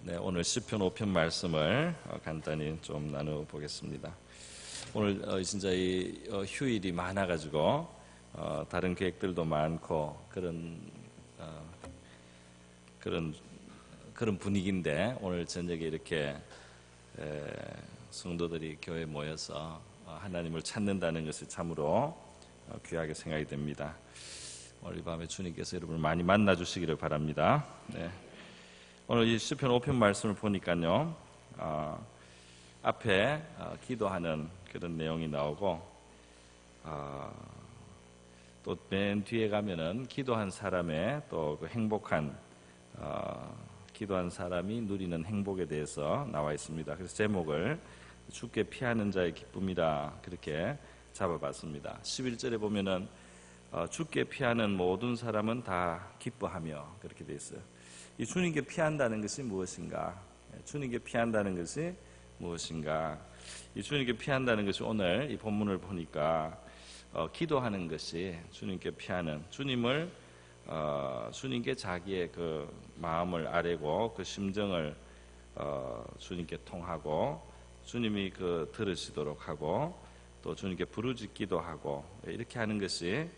네, 오늘 시편 5편 말씀을 간단히 좀 나누어 보겠습니다. 오늘 진짜 이 휴일이 많아가지고 다른 계획들도 많고 그런 분위기인데 오늘 저녁에 이렇게 성도들이 교회에 모여서 하나님을 찾는다는 것이 참으로 귀하게 생각이 됩니다. 오늘 이 밤에 주님께서 여러분을 많이 만나 주시기를 바랍니다. 네. 오늘 이 시편 5편 말씀을 보니까요, 앞에 기도하는 그런 내용이 나오고, 또 맨 뒤에 가면은 기도한 사람의 또 그 행복한 기도한 사람이 누리는 행복에 대해서 나와 있습니다. 그래서 제목을 주께 피하는 자의 기쁨이라 그렇게 잡아봤습니다. 11절에 보면은 주께 피하는 모든 사람은 다 기뻐하며 그렇게 돼 있어요. 이 주님께 피한다는 것이 무엇인가? 주님께 피한다는 것이 무엇인가? 이 주님께 피한다는 것이 오늘 이 본문을 보니까 기도하는 것이 주님께 피하는, 주님께 자기의 그 마음을 아뢰고 그 심정을 주님께 통하고 주님이 그 들으시도록 하고 또 주님께 부르짖기도 하고 이렇게 하는 것이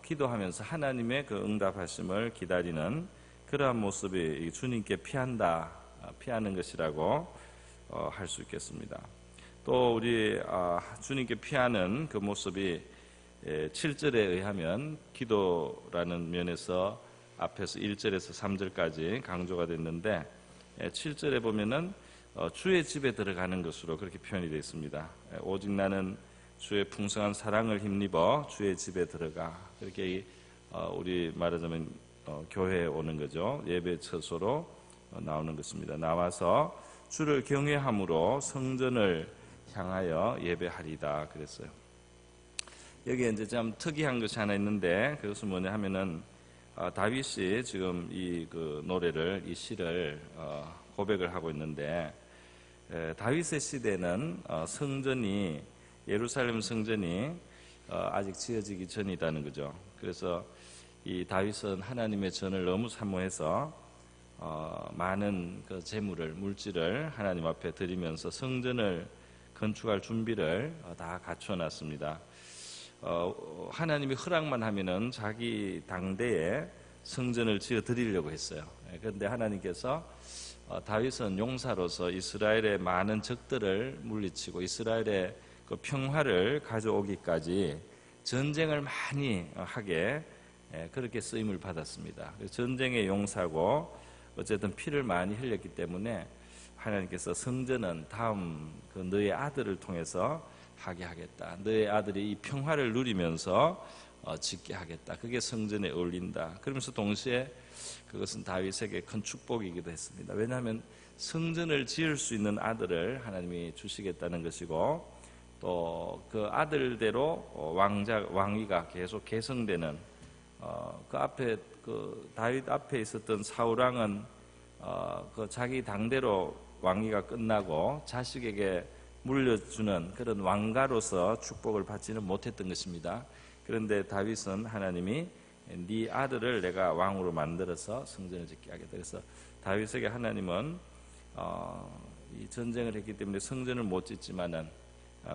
기도하면서 하나님의 그 응답하심을 기다리는 그러한 모습이 주님께 피하는 것이라고 할 수 있겠습니다. 또 우리 주님께 피하는 그 모습이 7절에 의하면 기도라는 면에서 앞에서 1절에서 3절까지 강조가 됐는데 7절에 보면은 주의 집에 들어가는 것으로 그렇게 표현이 되어 있습니다. 오직 나는 주의 풍성한 사랑을 힘입어 주의 집에 들어가, 그렇게 우리 말하자면 교회에 오는 거죠. 예배 처소로 나오는 것입니다. 나와서 주를 경외함으로 성전을 향하여 예배하리다 그랬어요. 여기에 이제 좀 특이한 것이 하나 있는데 그것은 뭐냐 하면은 다윗이 지금 이 그 노래를, 이 시를 고백을 하고 있는데 다윗의 시대는 성전이, 예루살렘 성전이 아직 지어지기 전이라는 거죠. 그래서 이 다윗은 하나님의 전을 너무 사모해서 많은 그 재물을, 물질을 하나님 앞에 드리면서 성전을 건축할 준비를 다 갖춰놨습니다. 하나님이 허락만 하면은 자기 당대에 성전을 지어 드리려고 했어요. 그런데 하나님께서 다윗은 용사로서 이스라엘의 많은 적들을 물리치고 이스라엘의 그 평화를 가져오기까지 전쟁을 많이 하게 그렇게 쓰임을 받았습니다. 전쟁의 용사고 어쨌든 피를 많이 흘렸기 때문에 하나님께서 성전은 다음 그 너의 아들을 통해서 하게 하겠다. 너의 아들이 이 평화를 누리면서 짓게 하겠다. 그게 성전에 어울린다. 그러면서 동시에 그것은 다윗에게 큰 축복이기도 했습니다. 왜냐하면 성전을 지을 수 있는 아들을 하나님이 주시겠다는 것이고 또 그 아들대로 왕위가 계속 계승되는, 그 앞에 그 다윗 앞에 있었던 사울 왕은 그 자기 당대로 왕위가 끝나고 자식에게 물려주는 그런 왕가로서 축복을 받지는 못했던 것입니다. 그런데 다윗은 하나님이 네 아들을 내가 왕으로 만들어서 성전을 짓게 하겠다. 그래서 다윗에게 하나님은 이 전쟁을 했기 때문에 성전을 못 짓지만은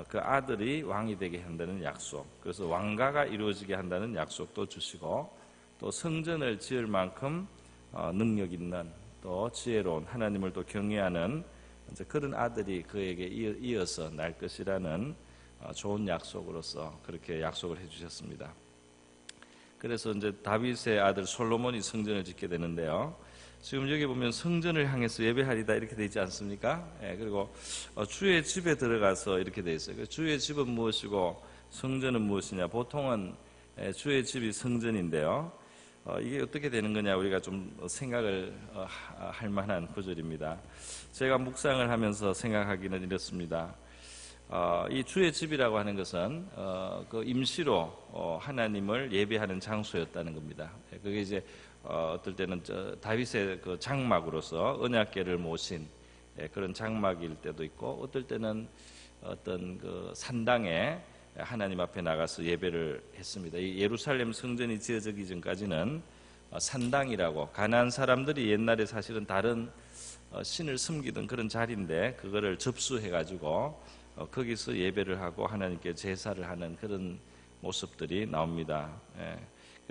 그 아들이 왕이 되게 한다는 약속, 그래서 왕가가 이루어지게 한다는 약속도 주시고 또 성전을 지을 만큼 능력 있는 또 지혜로운, 하나님을 또 경외하는 그런 아들이 그에게 이어서 날 것이라는 좋은 약속으로서 그렇게 약속을 해주셨습니다. 그래서 이제 다윗의 아들 솔로몬이 성전을 짓게 되는데요. 지금 여기 보면 성전을 향해서 예배하리다 이렇게 되어 있지 않습니까? 그리고 주의 집에 들어가서 이렇게 되어 있어요. 주의 집은 무엇이고 성전은 무엇이냐? 보통은 주의 집이 성전인데요. 이게 어떻게 되는 거냐 우리가 좀 생각을 할 만한 구절입니다. 제가 묵상을 하면서 생각하기는 이렇습니다. 이 주의 집이라고 하는 것은 그 임시로 하나님을 예배하는 장소였다는 겁니다. 그게 이제 어떨 때는 다윗의 그 장막으로서 언약궤를 모신 그런 장막일 때도 있고, 어떨 때는 어떤 그 산당에 하나님 앞에 나가서 예배를 했습니다. 이 예루살렘 성전이 지어지기 전까지는 산당이라고, 가나안 사람들이 옛날에 사실은 다른 신을 섬기던 그런 자리인데 그거를 접수해가지고 거기서 예배를 하고 하나님께 제사를 하는 그런 모습들이 나옵니다.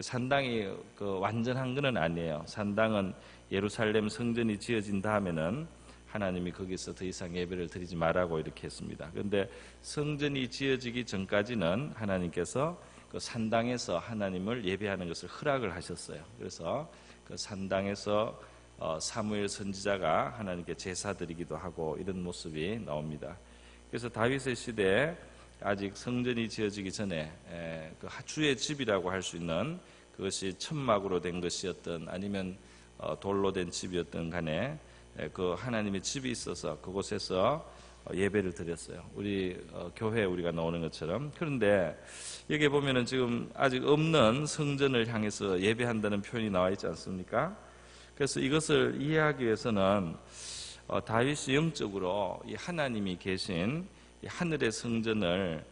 산당이 완전한 것은 아니에요. 산당은 예루살렘 성전이 지어진 다음에는 하나님이 거기서 더 이상 예배를 드리지 말라고 이렇게 했습니다. 그런데 성전이 지어지기 전까지는 하나님께서 그 산당에서 하나님을 예배하는 것을 허락을 하셨어요. 그래서 그 산당에서 사무엘 선지자가 하나님께 제사 드리기도 하고 이런 모습이 나옵니다. 그래서 다윗의 시대에 아직 성전이 지어지기 전에 그 주의 집이라고 할 수 있는 그것이 천막으로 된 것이었던 아니면 돌로 된 집이었던 간에 그 하나님의 집이 있어서 그곳에서 예배를 드렸어요. 우리 교회에 우리가 나오는 것처럼. 그런데 여기 보면은 지금 아직 없는 성전을 향해서 예배한다는 표현이 나와 있지 않습니까? 그래서 이것을 이해하기 위해서는 다윗이 영적으로 이 하나님이 계신 이 하늘의 성전을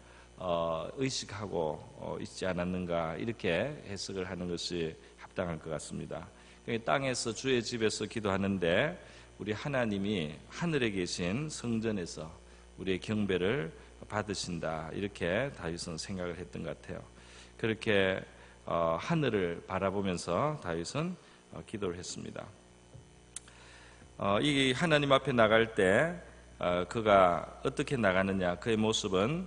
의식하고 있지 않았는가 이렇게 해석을 하는 것이 합당할 것 같습니다. 땅에서 주의 집에서 기도하는데 우리 하나님이 하늘에 계신 성전에서 우리의 경배를 받으신다 이렇게 다윗은 생각을 했던 것 같아요. 그렇게 하늘을 바라보면서 다윗은 기도를 했습니다. 이 하나님 앞에 나갈 때 그가 어떻게 나가느냐, 그의 모습은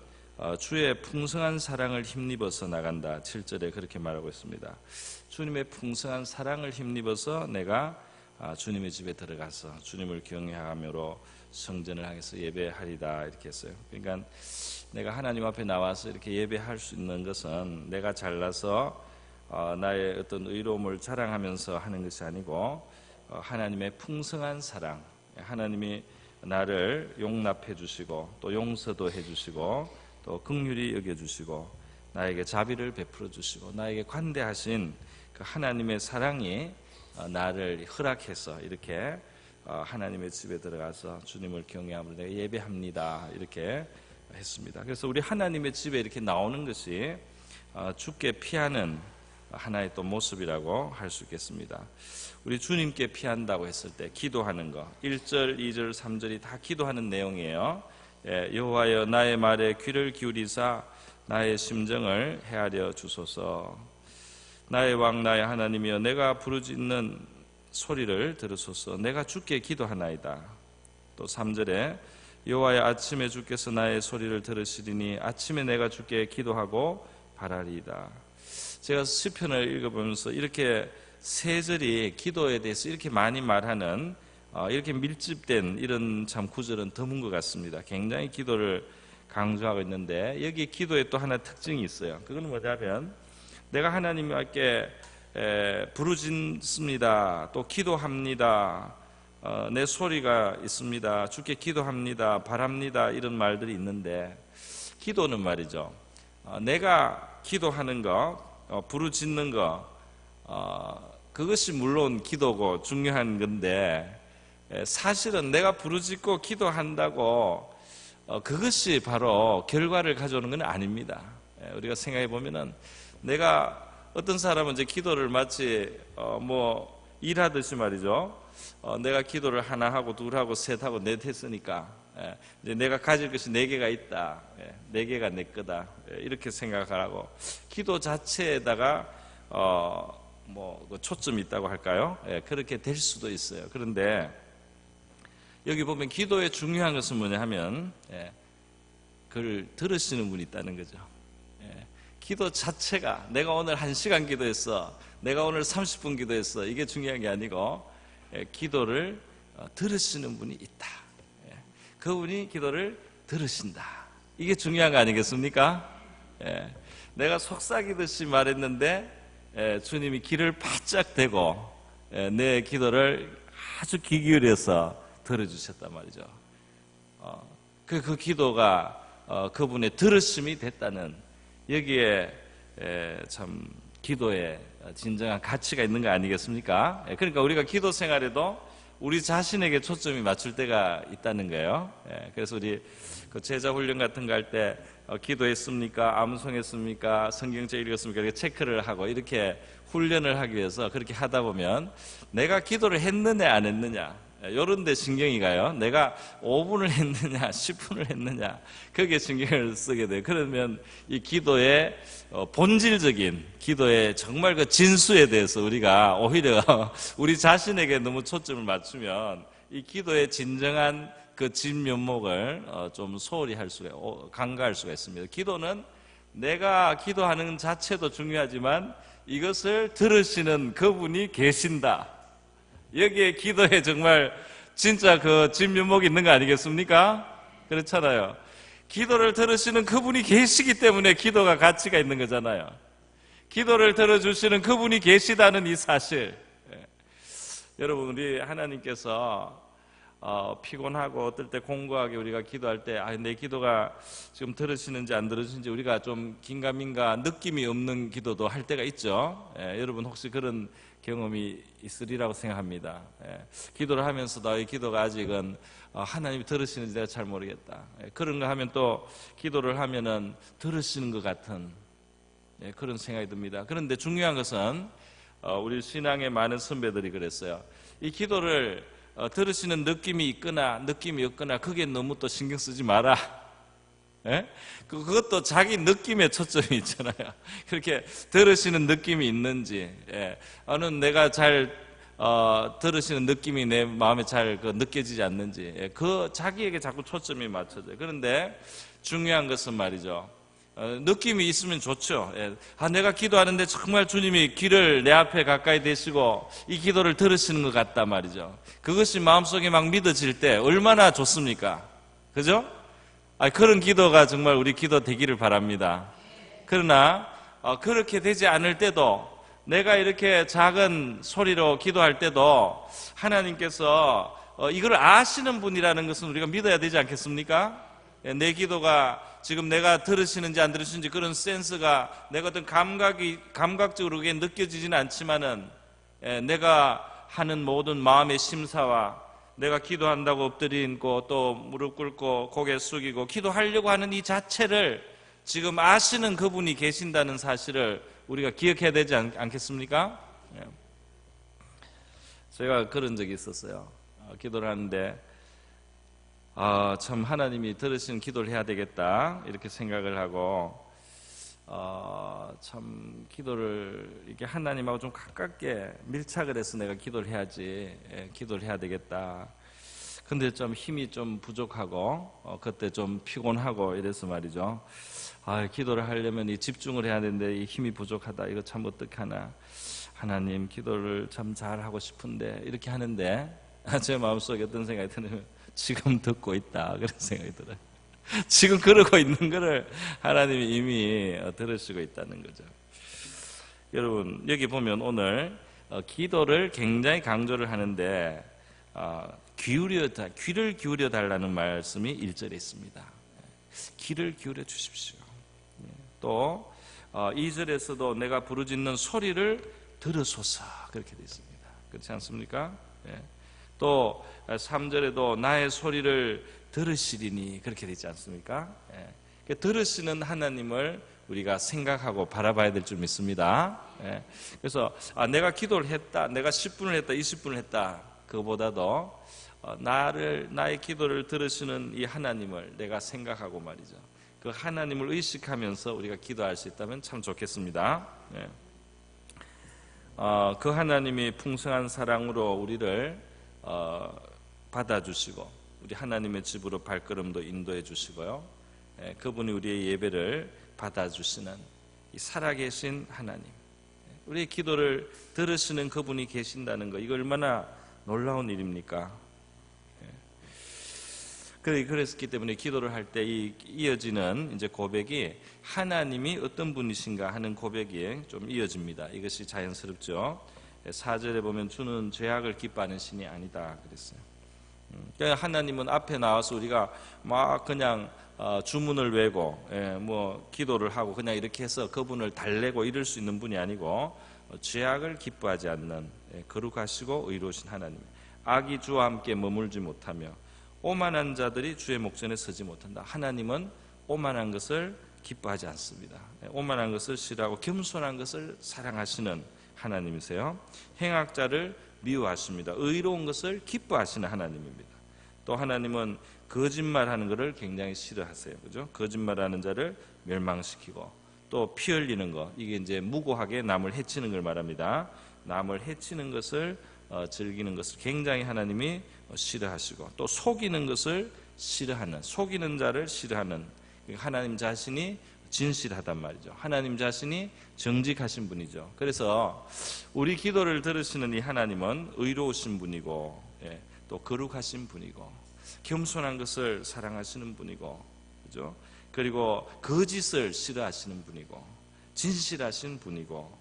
주의 풍성한 사랑을 힘입어서 나간다. 7절에 그렇게 말하고 있습니다. 주님의 풍성한 사랑을 힘입어서 내가 주님의 집에 들어가서 주님을 경외함으로 성전을 향해서 예배하리다 이렇게 했어요. 그러니까 내가 하나님 앞에 나와서 이렇게 예배할 수 있는 것은 내가 잘나서 나의 어떤 의로움을 자랑하면서 하는 것이 아니고 하나님의 풍성한 사랑, 하나님이 나를 용납해 주시고 또 용서도 해 주시고 또 긍휼히 여겨 주시고 나에게 자비를 베풀어 주시고 나에게 관대하신 그 하나님의 사랑이 나를 허락해서 이렇게 하나님의 집에 들어가서 주님을 경외함으로 내가 예배합니다 이렇게 했습니다. 그래서 우리 하나님의 집에 이렇게 나오는 것이 주께 피하는 하나의 또 모습이라고 할 수 있겠습니다. 우리 주님께 피한다고 했을 때 기도하는 거 1절, 2절, 3절이 다 기도하는 내용이에요. 여호와여 나의 말에 귀를 기울이사 나의 심정을 헤아려 주소서. 나의 왕 나의 하나님이여 내가 부르짖는 소리를 들으소서. 내가 주께 기도하나이다. 또 3절에 여호와여 아침에 주께서 나의 소리를 들으시리니 아침에 내가 주께 기도하고 바라리이다. 제가 시편을 읽어보면서 이렇게 세 절이 기도에 대해서 이렇게 많이 말하는 이렇게 밀집된 이런 참 구절은 드문 것 같습니다. 굉장히 기도를 강조하고 있는데 여기 기도에 또 하나 특징이 있어요. 그건 뭐냐면 내가 하나님께 부르짖습니다. 또 기도합니다. 내 소리가 있습니다. 주께 기도합니다. 바랍니다. 이런 말들이 있는데 기도는 말이죠. 내가 기도하는 거, 부르짖는 거, 그것이 물론 기도고 중요한 건데 사실은 내가 부르짖고 기도한다고 그것이 바로 결과를 가져오는 건 아닙니다. 우리가 생각해 보면은 내가 어떤 사람은 이제 기도를 마치 뭐 일하듯이 말이죠. 내가 기도를 하나 하고 둘 하고 셋 하고 넷 했으니까 이제 내가 가질 것이 4개가 있다. 4개가 내 거다. 이렇게 생각하고 기도 자체에다가 뭐 초점이 있다고 할까요? 그렇게 될 수도 있어요. 그런데 여기 보면 기도의 중요한 것은 뭐냐 하면 그걸 들으시는 분이 있다는 거죠. 기도 자체가 내가 오늘 1시간 기도했어, 내가 오늘 30분 기도했어, 이게 중요한 게 아니고 기도를 들으시는 분이 있다. 그분이 기도를 들으신다. 이게 중요한 거 아니겠습니까? 내가 속삭이듯이 말했는데 주님이 귀를 바짝 대고 내 기도를 아주 귀 기울여서 들어주셨단 말이죠. 그 기도가 그분의 들으심이 됐다는, 여기에 참 기도에 진정한 가치가 있는 거 아니겠습니까? 그러니까 우리가 기도 생활에도 우리 자신에게 초점이 맞출 때가 있다는 거예요. 그래서 우리 그 제자 훈련 같은 거 할 때 기도했습니까? 암송했습니까? 성경책 읽었습니까? 이렇게 체크를 하고 이렇게 훈련을 하기 위해서 그렇게 하다 보면 내가 기도를 했느냐 안 했느냐 이런 데 신경이 가요. 내가 5분을 했느냐 10분을 했느냐 거기에 신경을 쓰게 돼요. 그러면 이 기도의 본질적인 기도의 정말 그 진수에 대해서 우리가 오히려 우리 자신에게 너무 초점을 맞추면 이 기도의 진정한 그 진면목을 좀 소홀히 할 수가, 간과할 수가 있습니다. 기도는 내가 기도하는 자체도 중요하지만 이것을 들으시는 그분이 계신다. 여기에 기도에 정말 진짜 그 진면목이 있는 거 아니겠습니까? 그렇잖아요. 기도를 들으시는 그분이 계시기 때문에 기도가 가치가 있는 거잖아요. 기도를 들어주시는 그분이 계시다는 이 사실. 여러분, 우리 하나님께서 피곤하고 어떨 때 공고하게 우리가 기도할 때 내 기도가 지금 들으시는지 안 들으시는지 우리가 좀 긴가민가 느낌이 없는 기도도 할 때가 있죠. 여러분 혹시 그런 경험이 있으리라고 생각합니다. 기도를 하면서도 이 기도가 아직은 하나님이 들으시는지 내가 잘 모르겠다. 그런 거 하면 또 기도를 하면은 들으시는 것 같은 그런 생각이 듭니다. 그런데 중요한 것은 우리 신앙의 많은 선배들이 그랬어요. 이 기도를 들으시는 느낌이 있거나 느낌이 없거나 거기에 너무 또 신경 쓰지 마라. 그것도 자기 느낌에 초점이 있잖아요. 그렇게 들으시는 느낌이 있는지, 어느 내가 잘 들으시는 느낌이 내 마음에 잘 느껴지지 않는지, 그 자기에게 자꾸 초점이 맞춰져요. 그런데 중요한 것은 말이죠. 느낌이 있으면 좋죠. 내가 기도하는데 정말 주님이 귀를 내 앞에 가까이 대시고 이 기도를 들으시는 것 같다 말이죠. 그것이 마음속에 막 믿어질 때 얼마나 좋습니까? 그죠? 그런 기도가 정말 우리 기도 되기를 바랍니다. 그러나 그렇게 되지 않을 때도 내가 이렇게 작은 소리로 기도할 때도 하나님께서 이걸 아시는 분이라는 것은 우리가 믿어야 되지 않겠습니까? 내 기도가 지금 내가 들으시는지 안 들으시는지 그런 센스가 내가 어떤 감각적으로 그게 느껴지지는 않지만은 내가 하는 모든 마음의 심사와 내가 기도한다고 엎드리고 또 무릎 꿇고 고개 숙이고 기도하려고 하는 이 자체를 지금 아시는 그분이 계신다는 사실을 우리가 기억해야 되지 않겠습니까? 제가 그런 적이 있었어요. 기도를 하는데 참 하나님이 들으시는 기도를 해야 되겠다 이렇게 생각을 하고 참 기도를 이렇게 하나님하고 좀 가깝게 밀착을 해서 내가 기도를 해야지 기도를 해야 되겠다. 근데 좀 힘이 좀 부족하고 그때 좀 피곤하고 이래서 말이죠. 기도를 하려면 이 집중을 해야 되는데 이 힘이 부족하다. 이거 참 어떡하나. 하나님 기도를 참 잘하고 싶은데 이렇게 하는데 제 마음속에 어떤 생각이 드냐면 지금 듣고 있다 그런 생각이 들어요. 지금 그러고 있는 거를 하나님이 이미 들으시고 있다는 거죠. 여러분 여기 보면 오늘 기도를 굉장히 강조를 하는데 귀를 기울여 달라는 말씀이 1절에 있습니다. 귀를 기울여 주십시오. 또 2절에서도 내가 부르짖는 소리를 들으소서 그렇게 되어 있습니다. 그렇지 않습니까? 또 3절에도 나의 소리를 들으시리니 그렇게 되지 않습니까? 들으시는 하나님을 우리가 생각하고 바라봐야 될 줄 믿습니다. 그래서 내가 기도를 했다, 내가 10분을 했다, 20분을 했다 그거보다도 나의 기도를 들으시는 이 하나님을 내가 생각하고 말이죠. 그 하나님을 의식하면서 우리가 기도할 수 있다면 참 좋겠습니다. 그 하나님이 풍성한 사랑으로 우리를 받아주시고 우리 하나님의 집으로 발걸음도 인도해 주시고요. 그분이 우리의 예배를 받아주시는 이 살아계신 하나님, 우리의 기도를 들으시는 그분이 계신다는 거, 이거 얼마나 놀라운 일입니까? 그랬기 때문에 기도를 할 때 이어지는 이제 고백이 하나님이 어떤 분이신가 하는 고백이 좀 이어집니다. 이것이 자연스럽죠. 4절에 보면 주는 죄악을 기뻐하는 신이 아니다 그랬어요. 그러니까 하나님은 앞에 나와서 우리가 막 그냥 주문을 외고 뭐 기도를 하고 그냥 이렇게 해서 그분을 달래고 이럴 수 있는 분이 아니고 죄악을 기뻐하지 않는 거룩하시고 의로우신 하나님, 악이 주와 함께 머물지 못하며 오만한 자들이 주의 목전에 서지 못한다. 하나님은 오만한 것을 기뻐하지 않습니다. 오만한 것을 싫어하고 겸손한 것을 사랑하시는 하나님이세요. 행악자를 미워하십니다. 의로운 것을 기뻐하시는 하나님입니다. 또 하나님은 거짓말하는 것을 굉장히 싫어하세요. 그죠? 거짓말하는 자를 멸망시키고 또 피 흘리는 것, 이게 이제 무고하게 남을 해치는 걸 말합니다. 남을 해치는 것을 즐기는 것을 굉장히 하나님이 싫어하시고 또 속이는 것을 싫어하는, 속이는 자를 싫어하는, 하나님 자신이 진실하단 말이죠. 하나님 자신이 정직하신 분이죠. 그래서 우리 기도를 들으시는 이 하나님은 의로우신 분이고 또 거룩하신 분이고 겸손한 것을 사랑하시는 분이고, 그죠? 그리고 거짓을 싫어하시는 분이고 진실하신 분이고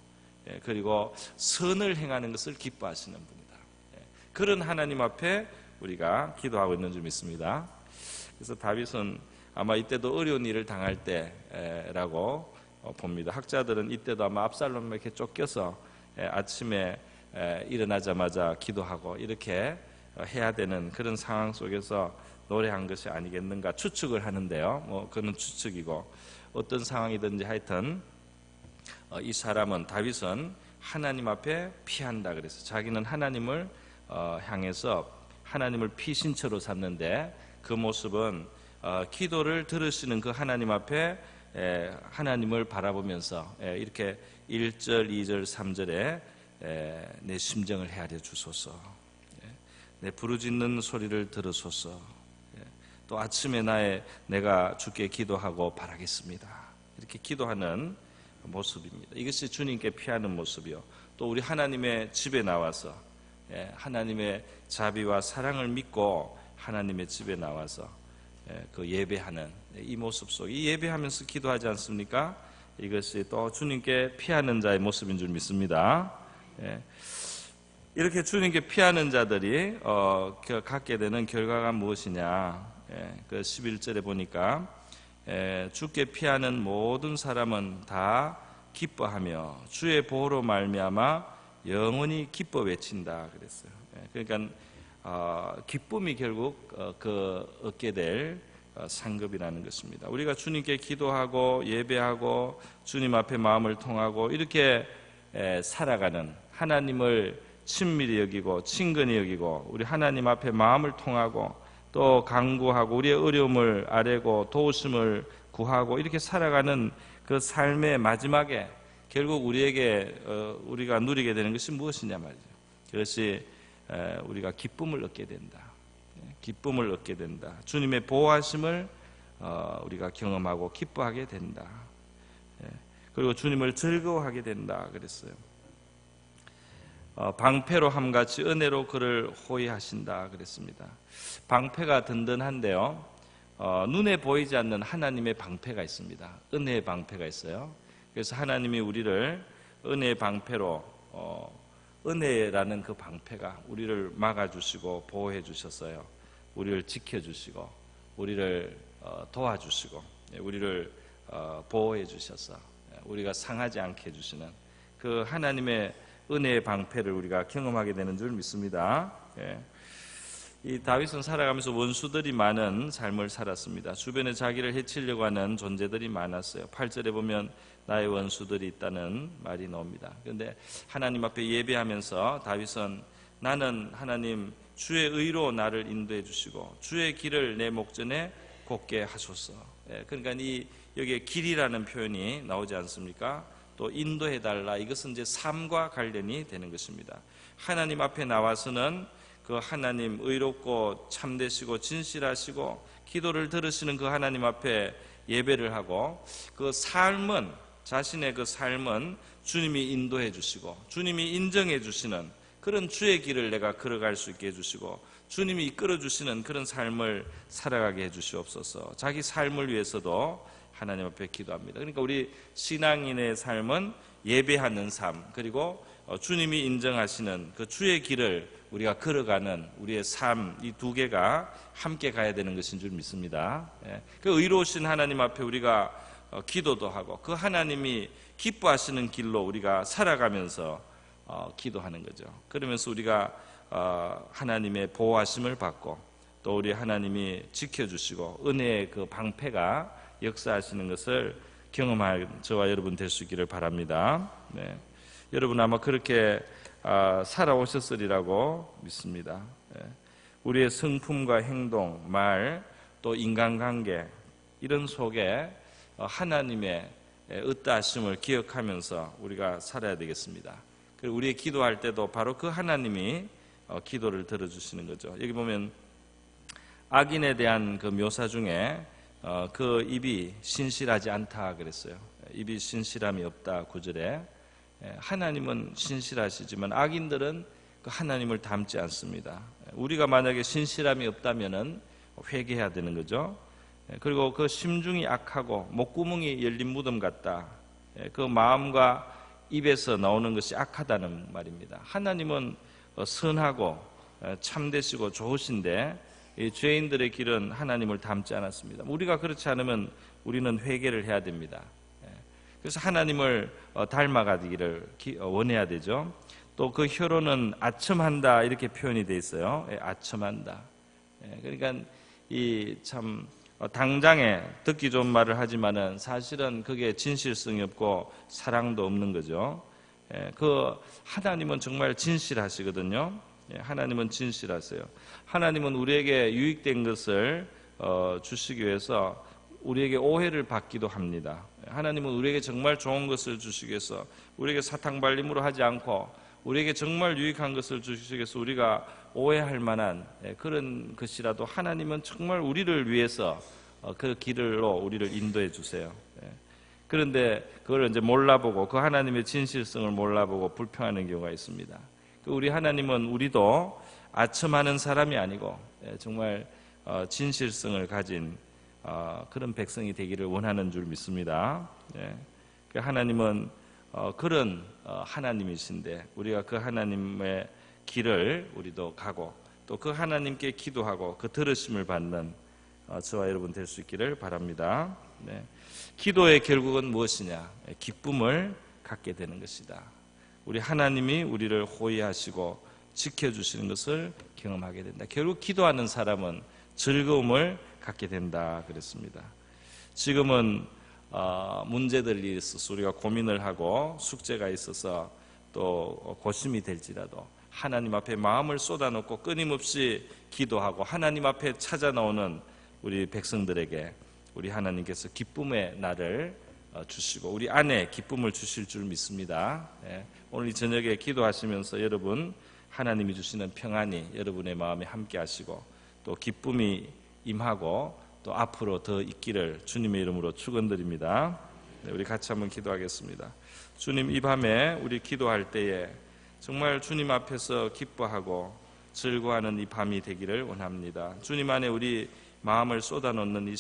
그리고 선을 행하는 것을 기뻐하시는 분이다. 그런 하나님 앞에 우리가 기도하고 있는 줄 믿습니다. 그래서 다윗은 아마 이때도 어려운 일을 당할 때라고 봅니다. 학자들은 이때도 아마 압살롬에게 쫓겨서 아침에 일어나자마자 기도하고 이렇게 해야 되는 그런 상황 속에서 노래한 것이 아니겠는가 추측을 하는데요. 그는 추측이고 어떤 상황이든지 하여튼 이 사람은, 다윗은 하나님 앞에 피한다 그래서 자기는 하나님을 향해서 하나님을 피신처로 삼는데 그 모습은 기도를 들으시는 그 하나님 앞에 하나님을 바라보면서 이렇게 1절, 2절, 3절에 내 심정을 헤아려 주소서, 내 부르짖는 소리를 들으소서, 또 아침에 내가 주께 기도하고 바라겠습니다. 이렇게 기도하는 모습입니다. 이것이 주님께 피하는 모습이요. 또 우리 하나님의 집에 나와서 하나님의 자비와 사랑을 믿고 하나님의 집에 나와서 그 예배하는 이 모습 속에, 이 예배하면서 기도하지 않습니까? 이것이 또 주님께 피하는 자의 모습인 줄 믿습니다. 이렇게 주님께 피하는 자들이 갖게 되는 결과가 무엇이냐? 그 11절에 보니까 주께 피하는 모든 사람은 다 기뻐하며 주의 보호로 말미암아 영원히 기뻐 외친다 그랬어요. 그러니까 기쁨이 결국 얻게 될 상급이라는 것입니다. 우리가 주님께 기도하고 예배하고 주님 앞에 마음을 통하고 이렇게 살아가는, 하나님을 친밀히 여기고 친근히 여기고 우리 하나님 앞에 마음을 통하고 또 간구하고 우리의 어려움을 아뢰고 도우심을 구하고 이렇게 살아가는 그 삶의 마지막에 결국 우리가 누리게 되는 것이 무엇이냐 말이죠. 그것이 우리가 기쁨을 얻게 된다. 기쁨을 얻게 된다. 주님의 보호하심을 우리가 경험하고 기뻐하게 된다. 그리고 주님을 즐거워하게 된다 그랬어요. 방패로 함같이 은혜로 그를 호위하신다 그랬습니다. 방패가 든든한데요, 눈에 보이지 않는 하나님의 방패가 있습니다. 은혜의 방패가 있어요. 그래서 하나님이 우리를 은혜의 방패로, 은혜라는 그 방패가 우리를 막아주시고 보호해 주셨어요. 우리를 지켜주시고 우리를 도와주시고 우리를 보호해 주셔서 우리가 상하지 않게 해주시는 그 하나님의 은혜의 방패를 우리가 경험하게 되는 줄 믿습니다. 이 다윗은 살아가면서 원수들이 많은 삶을 살았습니다. 주변에 자기를 해치려고 하는 존재들이 많았어요. 8절에 보면 나의 원수들이 있다는 말이 나옵니다. 그런데 하나님 앞에 예배하면서 다윗은 나는 하나님 주의 의로 나를 인도해 주시고 주의 길을 내 목전에 곱게 하소서. 그러니까 여기에 길이라는 표현이 나오지 않습니까? 또 인도해달라, 이것은 이제 삶과 관련이 되는 것입니다. 하나님 앞에 나와서는 그 하나님 의롭고 참되시고 진실하시고 기도를 들으시는 그 하나님 앞에 예배를 하고 그 삶은, 자신의 그 삶은 주님이 인도해 주시고 주님이 인정해 주시는 그런 주의 길을 내가 걸어갈 수 있게 해주시고 주님이 이끌어 주시는 그런 삶을 살아가게 해주시옵소서. 자기 삶을 위해서도 하나님 앞에 기도합니다. 그러니까 우리 신앙인의 삶은 예배하는 삶, 그리고 주님이 인정하시는 그 주의 길을 우리가 걸어가는 우리의 삶, 이 두 개가 함께 가야 되는 것인 줄 믿습니다. 그 의로우신 하나님 앞에 우리가 기도도 하고 그 하나님이 기뻐하시는 길로 우리가 살아가면서 기도하는 거죠. 그러면서 우리가 하나님의 보호하심을 받고 또 우리 하나님이 지켜주시고 은혜의 그 방패가 역사하시는 것을 경험할 저와 여러분 될 수 있기를 바랍니다. 네. 여러분 아마 그렇게 살아오셨으리라고 믿습니다. 우리의 성품과 행동, 말, 또 인간관계 이런 속에 하나님의 의따하심을 기억하면서 우리가 살아야 되겠습니다. 그리고 우리의 기도할 때도 바로 그 하나님이 기도를 들어주시는 거죠. 여기 보면 악인에 대한 그 묘사 중에 그 입이 신실하지 않다 그랬어요. 입이 신실함이 없다 9절에. 하나님은 신실하시지만 악인들은 그 하나님을 닮지 않습니다. 우리가 만약에 신실함이 없다면은 회개해야 되는 거죠. 그리고 그 심중이 악하고 목구멍이 열린 무덤 같다. 그 마음과 입에서 나오는 것이 악하다는 말입니다. 하나님은 선하고 참되시고 좋으신데 이 죄인들의 길은 하나님을 닮지 않았습니다. 우리가 그렇지 않으면 우리는 회개를 해야 됩니다. 그래서 하나님을 닮아가기를 원해야 되죠. 또 그 혀로는 아첨한다 이렇게 표현이 되어 있어요. 아첨한다. 그러니까 이 참 당장에 듣기 좋은 말을 하지만은 사실은 그게 진실성이 없고 사랑도 없는 거죠. 그 하나님은 정말 진실하시거든요. 하나님은 진실하세요. 하나님은 우리에게 유익된 것을 주시기 위해서 우리에게 오해를 받기도 합니다. 하나님은 우리에게 정말 좋은 것을 주시기 위해서 우리에게 사탕발림으로 하지 않고 우리에게 정말 유익한 것을 주시기 위해서 우리가 오해할 만한 그런 것이라도 하나님은 정말 우리를 위해서 그 길로 우리를 인도해 주세요. 그런데 그걸 이제 몰라보고 그 하나님의 진실성을 몰라보고 불평하는 경우가 있습니다. 우리 하나님은 우리도 아첨하는 사람이 아니고 정말 진실성을 가진 그런 백성이 되기를 원하는 줄 믿습니다. 하나님은 그런 하나님이신데 우리가 그 하나님의 길을 우리도 가고 또 그 하나님께 기도하고 그 들으심을 받는 저와 여러분 될 수 있기를 바랍니다. 기도의 결국은 무엇이냐? 기쁨을 갖게 되는 것이다. 우리 하나님이 우리를 호의하시고 지켜주시는 것을 경험하게 된다. 결국 기도하는 사람은 즐거움을 갖게 된다 그랬습니다. 지금은 문제들이 있어서 우리가 고민을 하고 숙제가 있어서 또 고심이 될지라도 하나님 앞에 마음을 쏟아놓고 끊임없이 기도하고 하나님 앞에 찾아 나오는 우리 백성들에게 우리 하나님께서 기쁨의 날을 주시고 우리 안에 기쁨을 주실 줄 믿습니다. 오늘 이 저녁에 기도하시면서 여러분 하나님이 주시는 평안이 여러분의 마음에 함께 하시고 또 기쁨이 임하고 또 앞으로 더 있기를 주님의 이름으로 축원드립니다. 우리 같이 한번 기도하겠습니다. 주님, 이 밤에 우리 기도할 때에 정말 주님 앞에서 기뻐하고 즐거워하는 이 밤이 되기를 원합니다. 주님 안에 우리 마음을 쏟아놓는 이